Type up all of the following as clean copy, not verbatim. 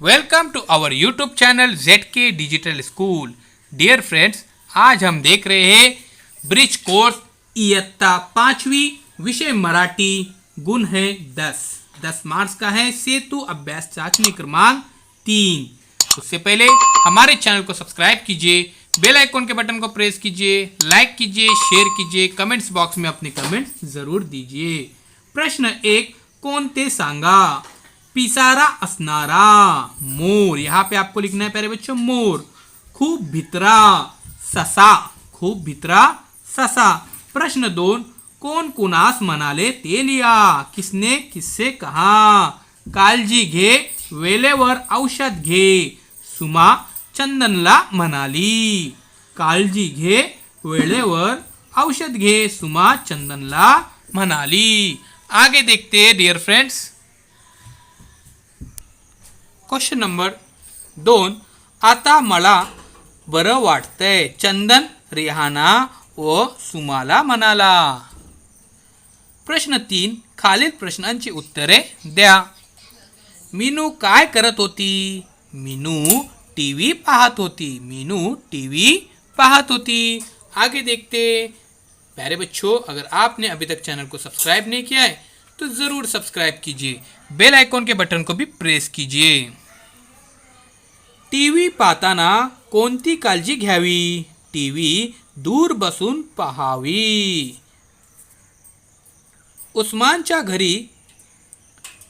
Welcome to our YouTube channel ZK digital school. Dear friends, आज हम देख रहे हैं ब्रिज कोर्स इयत्ता 5वीं, विषय मराठी, गुण है 10 मार्क्स का है। सेतु अभ्यास चाचनी क्रमांक 3। उससे पहले हमारे चैनल को सब्सक्राइब कीजिए, बेल आइकॉन के बटन को प्रेस कीजिए, लाइक कीजिए, शेयर कीजिए, कमेंट्स बॉक्स में अपने कमेंट्स जरूर दीजिए। प्रश्न 1, कोणते सांगा? पिसारा असणारा मोर। यहाँ पे आपको लिखना है प्यारे बच्चों मोर। खूप भित्रा ससा, खूप भित्रा ससा। प्रश्न 2, कोण कुणास म्हणाले ते लिहा। किसने किससे कहा? काळजी घे, वेळेवर औषध घे, सुमा चंदनला म्हणाली। काळजी घे, वेळेवर औषध घे, सुमा चंदनला म्हणाली। आगे देखते हैं डियर फ्रेंड्स। क्वेश्चन नंबर 2, आता मला बरं वाटतंय, चंदन रेहाना व सुमाला म्हणाला। प्रश्न 3, खालील प्रश्नांची उत्तरे द्या। मीनू काय करत होती? मीनू टीव्ही पाहत होती। मीनू टीव्ही पाहत होती। आगे देखते प्यारे बच्चों, अगर आपने अभी तक चैनल को सब्सक्राइब नहीं किया है तो ज़रूर सब्सक्राइब कीजिए, बेल आइकॉन के बटन को भी प्रेस कीजिए। टीव्ही पाहताना कोणती काळजी घ्यावी? टीव्ही दूर बसून पाहावी। उस्मानच्या घरी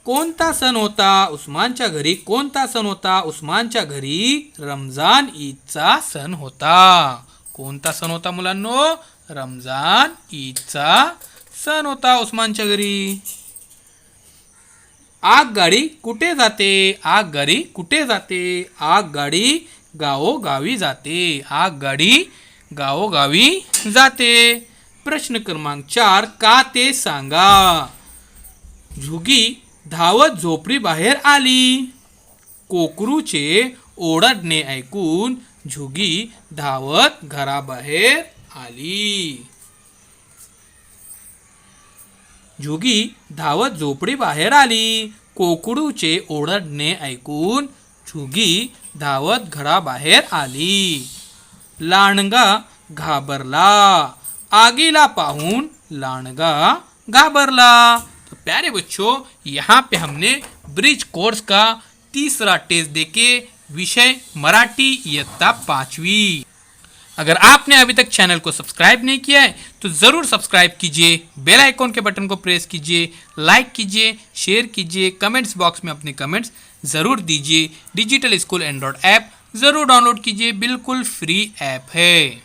कोणता सण होता? उस्मानच्या घरी कोणता सण होता? उस्मानच्या घरी रमजान ईदचा सण होता। कोणता सण होता मुलांनो? रमजान ईदचा सण होता उस्मानच्या घरी। आगगाडी कुठे जाते? आगगाडी कुठे जाते? आगगाडी गावोगावी जाते। आगगाडी गावोगावी जाते। प्रश्न क्रमांक 4, का ते सांगा। झुगी धावत झोपडी बाहेर आली। कोकरूचे ओरडणे ऐकून झुगी धावत घराबाहेर आली। झुगी धावत झोपडी बाहेर आली। कोकडूचे ओरडणे ऐकून झुगी धावत घराबाहेर आली। लांडगा घाबरला। आगीला पाहून लांडगा घाबरला। तो प्यारे बच्चों, यहाँ पे हमने ब्रिज कोर्स का तीसरा टेस्ट देके विषय मराठी इयत्ता 5वीं। अगर आपने अभी तक चैनल को सब्सक्राइब नहीं किया है तो ज़रूर सब्सक्राइब कीजिए, बेल आइकॉन के बटन को प्रेस कीजिए, लाइक कीजिए, शेयर कीजिए, कमेंट्स बॉक्स में अपने कमेंट्स ज़रूर दीजिए। डिजिटल स्कूल एंड्रॉयड ऐप ज़रूर डाउनलोड कीजिए, बिल्कुल फ्री ऐप है।